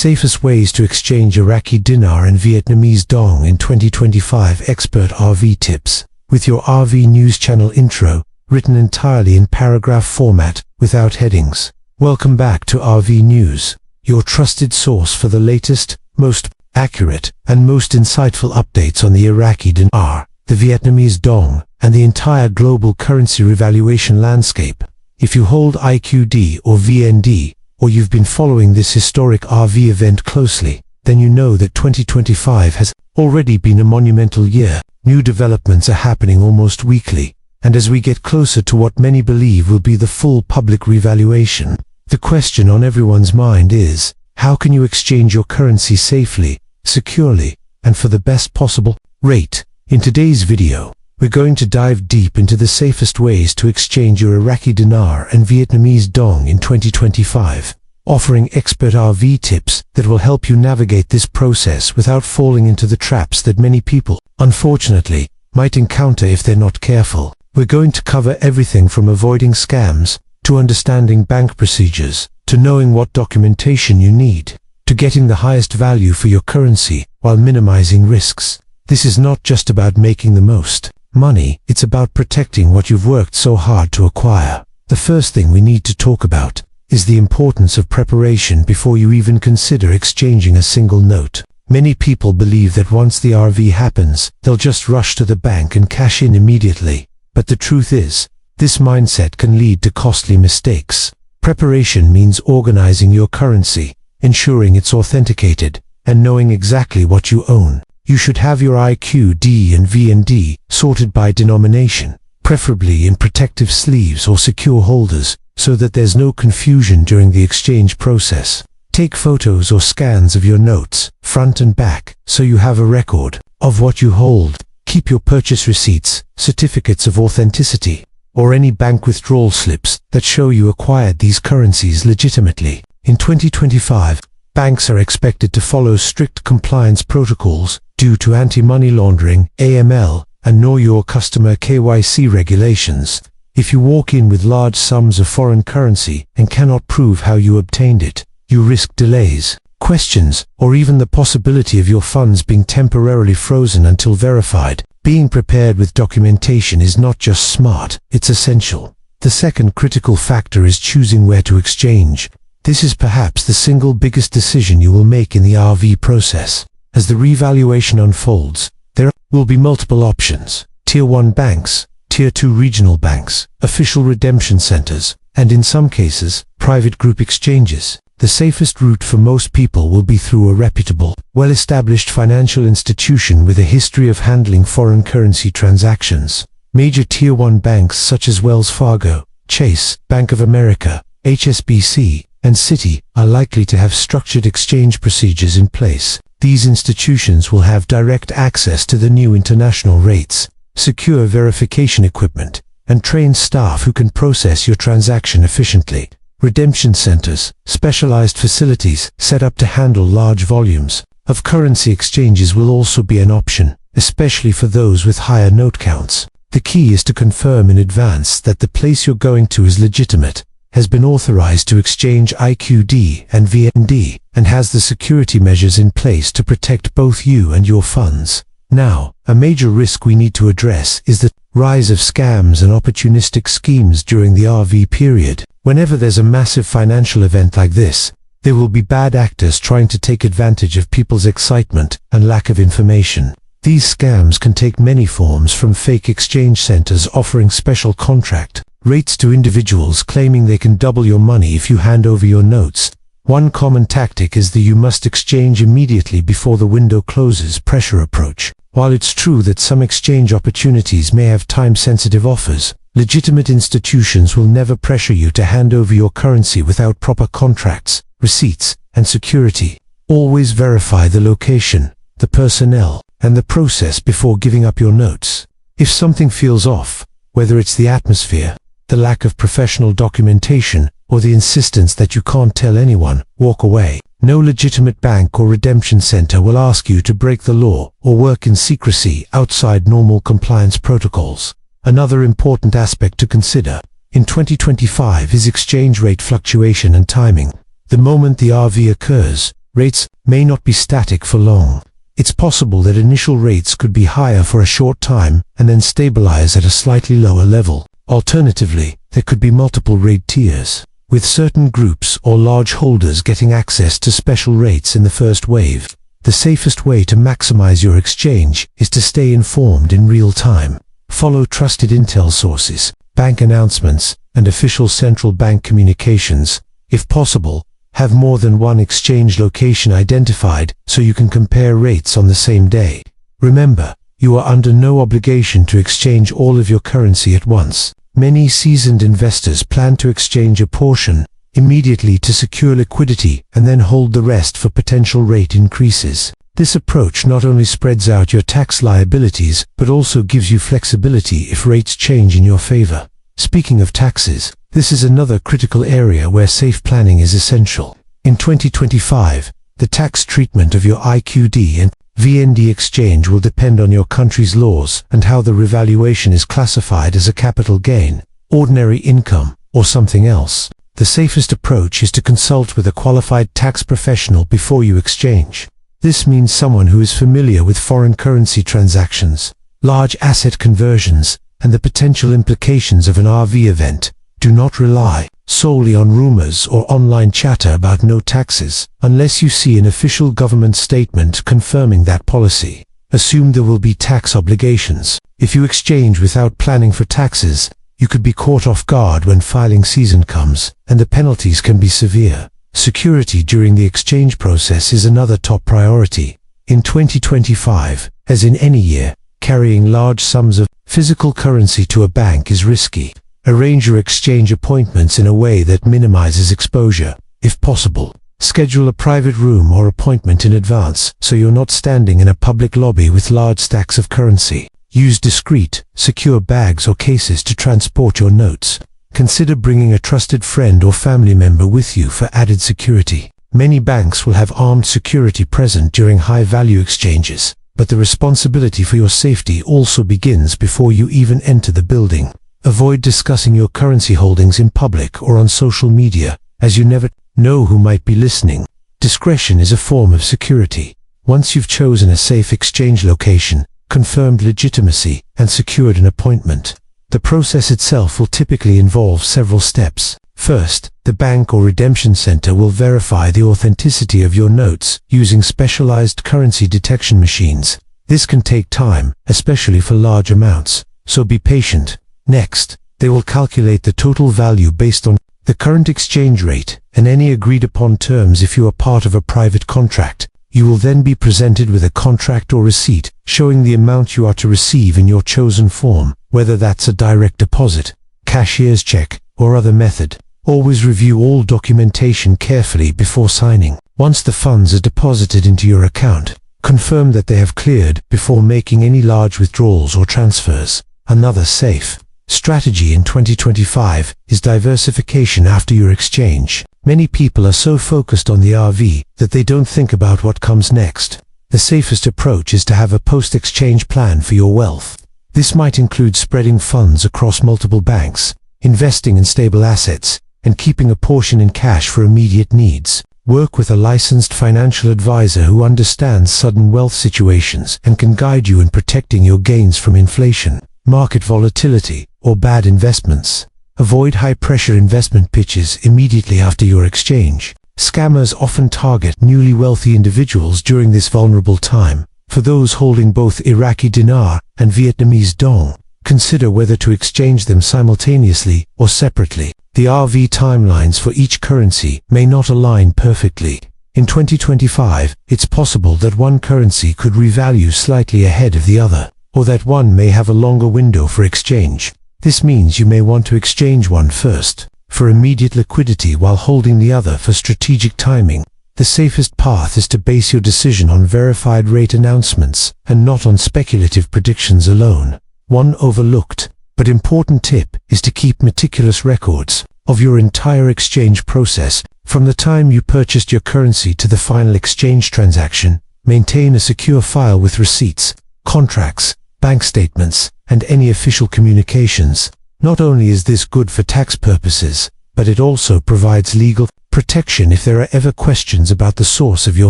Safest ways to exchange Iraqi Dinar and Vietnamese Dong in 2025 expert RV tips, with your RV news channel intro, written entirely in paragraph format, without headings. Welcome back to RV News, your trusted source for the latest, most accurate, and most insightful updates on the Iraqi Dinar, the Vietnamese Dong, and the entire global currency revaluation landscape. If you hold IQD or VND, or you've been following this historic RV event closely, then you know that 2025 has already been a monumental year. New developments are happening almost weekly, and as we get closer to what many believe will be the full public revaluation, the question on everyone's mind is, how can you exchange your currency safely, securely, and for the best possible rate? In today's video, we're going to dive deep into the safest ways to exchange your Iraqi Dinar and Vietnamese Dong in 2025, offering expert RV tips that will help you navigate this process without falling into the traps that many people, unfortunately, might encounter if they're not careful. We're going to cover everything from avoiding scams, to understanding bank procedures, to knowing what documentation you need, to getting the highest value for your currency while minimizing risks. This is not just about making the most money, it's about protecting what you've worked so hard to acquire. The first thing we need to talk about is the importance of preparation before you even consider exchanging a single note. Many people believe that once the RV happens, they'll just rush to the bank and cash in immediately. But the truth is, this mindset can lead to costly mistakes. Preparation means organizing your currency, ensuring it's authenticated, and knowing exactly what you own. You should have your IQD and VND sorted by denomination, preferably in protective sleeves or secure holders, so that there's no confusion during the exchange process. Take photos or scans of your notes, front and back, so you have a record of what you hold. Keep your purchase receipts, certificates of authenticity, or any bank withdrawal slips that show you acquired these currencies legitimately. In 2025, banks are expected to follow strict compliance protocols due to anti-money laundering, AML, and Know Your Customer KYC regulations. If you walk in with large sums of foreign currency and cannot prove how you obtained it, you risk delays, questions, or even the possibility of your funds being temporarily frozen until verified. Being prepared with documentation is not just smart, it's essential. The second critical factor is choosing where to exchange. This is perhaps the single biggest decision you will make in the RV process. As the revaluation unfolds, there will be multiple options: Tier 1 banks, Tier 2 regional banks, official redemption centers, and in some cases, private group exchanges. The safest route for most people will be through a reputable, well-established financial institution with a history of handling foreign currency transactions. Major Tier 1 banks such as Wells Fargo, Chase, Bank of America, HSBC, and Citi are likely to have structured exchange procedures in place. These institutions will have direct access to the new international rates, secure verification equipment, and trained staff who can process your transaction efficiently. Redemption centers, specialized facilities set up to handle large volumes of currency exchanges, will also be an option, especially for those with higher note counts. The key is to confirm in advance that the place you're going to is legitimate, has been authorized to exchange IQD and VND, and has the security measures in place to protect both you and your funds. Now, a major risk we need to address is the rise of scams and opportunistic schemes during the RV period. Whenever there's a massive financial event like this, there will be bad actors trying to take advantage of people's excitement and lack of information. These scams can take many forms, from fake exchange centers offering special contract rates to individuals claiming they can double your money if you hand over your notes. One common tactic is the "you must exchange immediately before the window closes" pressure approach. While it's true that some exchange opportunities may have time-sensitive offers, legitimate institutions will never pressure you to hand over your currency without proper contracts, receipts, and security. Always verify the location, the personnel, and the process before giving up your notes. If something feels off, whether it's the atmosphere, the lack of professional documentation, or the insistence that you can't tell anyone, walk away. No legitimate bank or redemption center will ask you to break the law or work in secrecy outside normal compliance protocols. Another important aspect to consider in 2025 is exchange rate fluctuation and timing. The moment the RV occurs, rates may not be static for long. It's possible that initial rates could be higher for a short time and then stabilize at a slightly lower level. Alternatively, there could be multiple rate tiers, with certain groups or large holders getting access to special rates in the first wave. The safest way to maximize your exchange is to stay informed in real time. Follow trusted intel sources, bank announcements, and official central bank communications. If possible, have more than one exchange location identified so you can compare rates on the same day. Remember, you are under no obligation to exchange all of your currency at once. Many seasoned investors plan to exchange a portion immediately to secure liquidity and then hold the rest for potential rate increases. This approach not only spreads out your tax liabilities but also gives you flexibility if rates change in your favor. Speaking of taxes, this is another critical area where safe planning is essential. In 2025, the tax treatment of your IQD and VND exchange will depend on your country's laws and how the revaluation is classified as a capital gain, ordinary income, or something else. The safest approach is to consult with a qualified tax professional before you exchange. This means someone who is familiar with foreign currency transactions, large asset conversions, and the potential implications of an RV event. Do not rely solely on rumors or online chatter about no taxes, unless you see an official government statement confirming that policy. Assume there will be tax obligations. If you exchange without planning for taxes, you could be caught off guard when filing season comes, and the penalties can be severe. Security during the exchange process is another top priority. In 2025, as in any year, carrying large sums of physical currency to a bank is risky. Arrange your exchange appointments in a way that minimizes exposure. If possible, schedule a private room or appointment in advance so you're not standing in a public lobby with large stacks of currency. Use discreet, secure bags or cases to transport your notes. Consider bringing a trusted friend or family member with you for added security. Many banks will have armed security present during high-value exchanges, but the responsibility for your safety also begins before you even enter the building. Avoid discussing your currency holdings in public or on social media, as you never know who might be listening. Discretion is a form of security. Once you've chosen a safe exchange location, confirmed legitimacy, and secured an appointment, the process itself will typically involve several steps. First, the bank or redemption center will verify the authenticity of your notes using specialized currency detection machines. This can take time, especially for large amounts, so be patient. Next, they will calculate the total value based on the current exchange rate and any agreed upon terms. If you are part of a private contract, you will then be presented with a contract or receipt showing the amount you are to receive in your chosen form, whether that's a direct deposit, cashier's check, or other method. Always review all documentation carefully before signing. Once the funds are deposited into your account, confirm that they have cleared before making any large withdrawals or transfers. Another safe strategy in 2025 is diversification after your exchange. Many people are so focused on the RV that they don't think about what comes next. The safest approach is to have a post-exchange plan for your wealth. This might include spreading funds across multiple banks, investing in stable assets, and keeping a portion in cash for immediate needs. Work with a licensed financial advisor who understands sudden wealth situations and can guide you in protecting your gains from inflation, market volatility, or bad investments. Avoid high-pressure investment pitches immediately after your exchange. Scammers often target newly wealthy individuals during this vulnerable time. For those holding both Iraqi Dinar and Vietnamese Dong, consider whether to exchange them simultaneously or separately. The RV timelines for each currency may not align perfectly. In 2025, it's possible that one currency could revalue slightly ahead of the other, or that one may have a longer window for exchange. This means you may want to exchange one first for immediate liquidity while holding the other for strategic timing. The safest path is to base your decision on verified rate announcements and not on speculative predictions alone. One overlooked but important tip is to keep meticulous records of your entire exchange process, from the time you purchased your currency to the final exchange transaction. Maintain a secure file with receipts, contracts, bank statements, and any official communications. Not only is this good for tax purposes, but but it also provides legal protection if there are ever questions about the source of your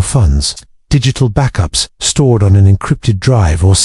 funds. Digital backups stored on an encrypted drive or